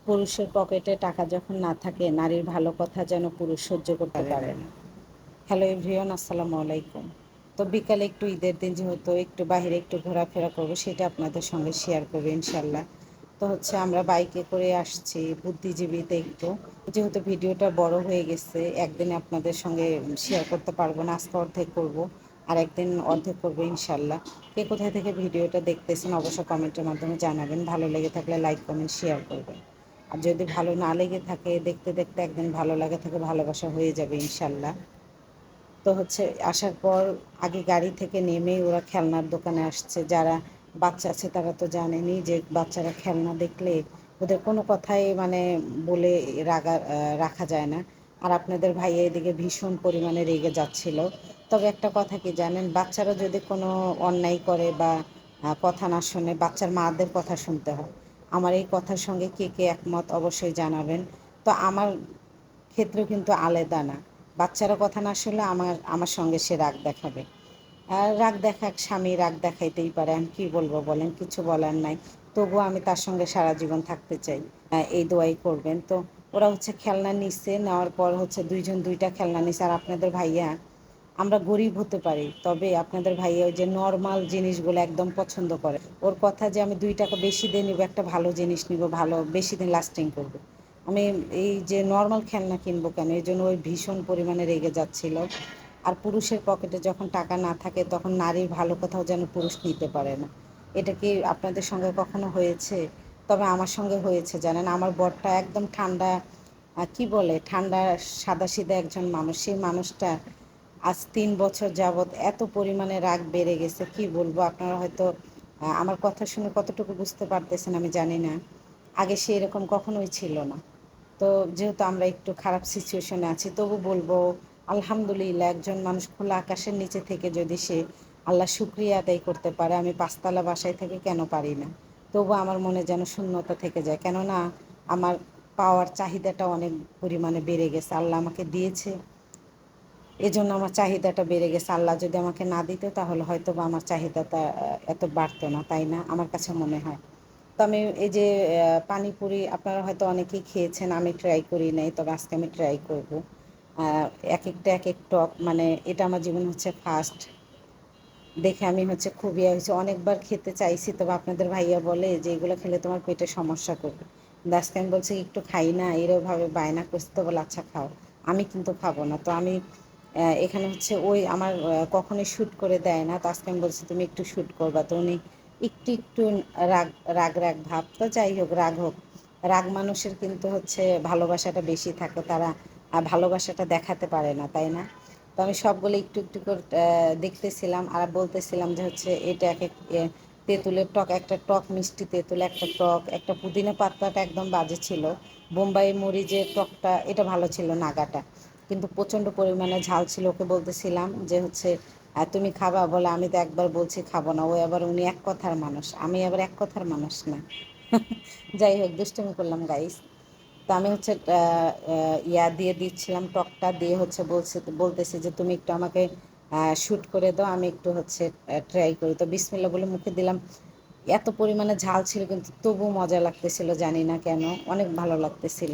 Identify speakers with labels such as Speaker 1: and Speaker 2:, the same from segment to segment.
Speaker 1: পুরুষের পকেটে টাকা যখন না থাকে নারীর ভালো কথা যেন পুরুষ সহ্য করতে পারে না। হ্যালো এভরিওয়ান, আসসালামু আলাইকুম। তো বিকালে একটু ঈদের দিন যেহেতু একটু বাইরে একটু ঘোরাফেরা করবো, সেটা আপনাদের সঙ্গে শেয়ার করবো ইনশাল্লাহ। তো হচ্ছে আমরা বাইকে করে আসছি বুদ্ধিজীবীতে একটু, যেহেতু ভিডিওটা বড় হয়ে গেছে একদিনে আপনাদের সঙ্গে শেয়ার করতে পারবো না, আজকে অর্ধেক করবো আর একদিন অর্ধেক করবো ইনশাল্লাহ। কে কোথায় থেকে ভিডিওটা দেখতেছেন অবশ্যই কমেন্টের মাধ্যমে জানাবেন, ভালো লেগে থাকলে লাইক কমেন্ট শেয়ার করবেন। আর যদি ভালো না লেগে থাকে দেখতে দেখতে একদিন ভালো লাগে থাকে ভালোবাসা হয়ে যাবে ইনশাল্লাহ। তো হচ্ছে আসার পর আগে গাড়ি থেকে নেমেই ওরা খেলনার দোকানে আসছে, যারা বাচ্চা আছে তারা তো জানেনই যে বাচ্চারা খেলনা দেখলে ওদের কোনো কথাই মানে বলে রাখা যায় না। আর আপনাদের ভাইয়া এদিকে ভীষণ পরিমাণে রেগে যাচ্ছিল। তবে একটা কথা কি জানেন, বাচ্চারা যদি কোনো অন্যায় করে বা কথা না শুনে বাচ্চার মাদের কথা শুনতে হয়। আমার এই কথার সঙ্গে কে কে একমত অবশ্যই জানাবেন। তো আমার ক্ষেত্রেও কিন্তু আলাদা না, বাচ্চারা কথা না শুনলে আমার আমার সঙ্গে সে রাগ দেখাবে। আর রাগ দেখাক, স্বামী রাগ দেখাইতেই পারে, আমি কী বলবো বলেন, কিছু বলার নাই। তবুও আমি তার সঙ্গে সারা জীবন থাকতে চাই, এই দোয়াই করবেন। তো ওরা হচ্ছে খেলনা নিচ্ছে, নেওয়ার পর হচ্ছে দুইজন দুইটা খেলনা নিচ্ছে। আর আপনাদের ভাইয়া, আমরা গরিব হতে পারি তবে আপনাদের ভাইয়া ওই যে নর্মাল জিনিসগুলো একদম পছন্দ করে। ওর কথা যে আমি 2 টাকা বেশি দিয়ে নিব, একটা ভালো জিনিস নিব, ভালো বেশি দিন লাস্টিং করবে। আমি এই যে নর্মাল খেলনা কিনবো কেন, এই জন্য ওই ভীষণ পরিমাণে রেগে যাচ্ছিল। আর পুরুষের পকেটে যখন টাকা না থাকে তখন নারীর ভালো কথাও যেন পুরুষ নিতে পারে না। এটা কি আপনাদের সঙ্গে কখনো হয়েছে? তবে আমার সঙ্গে হয়েছে জানেন, আমার বরটা একদম ঠান্ডা, কি বলে, ঠান্ডা সাদাসিধা একজন মানুষ। সেই মানুষটা আজ 3 বছর যাবৎ এত পরিমাণে রাগ বেড়ে গেছে, কি বলবো। আপনারা হয়তো আমার কথা শুনে কতটুকু বুঝতে পারতেছেন আমি জানি না। আগে সে এরকম কখনোই ছিল না। তো যেহেতু আমরা একটু খারাপ সিচুয়েশনে আছি, তবু বলবো আলহামদুলিল্লাহ, একজন মানুষ খোলা আকাশের নিচে থেকে যদি সে আল্লাহ শুক্রিয়া আদায় করতে পারে, আমি 5 তলা বাসায় থেকে কেন পারি না। তবু আমার মনে যেন শূন্যতা থেকে যায়, কেননা আমার পাওয়ার চাহিদাটা অনেক পরিমাণে বেড়ে গেছে। আল্লাহ আমাকে দিয়েছে, এজন্য আমার চাহিদাটা বেড়ে গেছে। আল্লাহ যদি আমাকে না দিত তাহলে হয়তো বা আমার চাহিদাটা এত বাড়তো না, তাই না? আমার কাছে মনে হয়। তো আমি এই যে পানিপুরি আপনারা হয়তো অনেকেই খেয়েছেন, আমি ট্রাই করি নাই, তবে আজকে আমি ট্রাই করব। এক একটা এক এক টক, মানে এটা আমার জীবন হচ্ছে ফার্স্ট। দেখে আমি হচ্ছে খুবই হচ্ছে অনেকবার খেতে চাইছি, তবে আপনাদের ভাইয়া বলে যে এগুলো খেলে তোমার পেটে সমস্যা করবে। কিন্তু আজকে আমি বলছি একটু খাই না, এরভাবে বায়না করছি, তো বলে আচ্ছা খাও। আমি কিন্তু খাবো না। তো আমি এখানে হচ্ছে ওই আমার কখনোই শ্যুট করে দেয় না, তো আজকে আমি বলছি তুমি একটু শ্যুট করবা। তো উনি একটু একটু রাগ রাগ রাগ ভাব। তো যাই হোক, রাগ হোক, রাগ মানুষের কিন্তু হচ্ছে ভালোবাসাটা বেশি থাকে, তারা ভালোবাসাটা দেখাতে পারে না, তাই না? তো আমি সবগুলো একটু একটু করে দেখতেছিলাম আর বলতেছিলাম যে হচ্ছে এটা এক এক তেঁতুলের টক, একটা টক মিষ্টি তেঁতুল, একটা টক, একটা পুদিনা পাতাটা একদম বাজে ছিল। বোম্বাই মরিচের টকটা এটা ভালো ছিল, নাগাটা কিন্তু প্রচণ্ড পরিমাণে ঝাল ছিল। ওকে বলতেছিলাম যে হচ্ছে তুমি খাবা, বলে আমি তো একবার বলছি খাবো না। ওই আবার উনি এক কথার মানুষ, আমি আবার এক কথার মানুষ না। যাই হোক, দুষ্টুমি করলাম গাইস। তো আমি হচ্ছে ইয়া দিয়ে দিচ্ছিলাম, টকটা দিয়ে হচ্ছে বলতেছি যে তুমি একটু আমাকে শ্যুট করে দাও, আমি একটু হচ্ছে ট্রাই করি। তো বিসমিল্লাহ বলে মুখে দিলাম, এত পরিমাণে ঝাল ছিল কিন্তু তবু মজা লাগতেছিল, জানি না কেন, অনেক ভালো লাগতেছিল।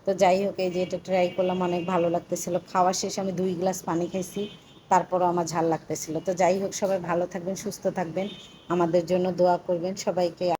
Speaker 1: তো যাই হোক, এই যে এটা ট্রাই করলাম, অনেক ভালো লাগতেছিল। খাওয়া শেষে আমি 2 গ্লাস পানি খাইছি, তারপরও আমার ঝাল লাগতেছিল। তো যাই হোক, সবাই ভালো থাকবেন, সুস্থ থাকবেন, আমাদের জন্য দোয়া করবেন সবাইকে।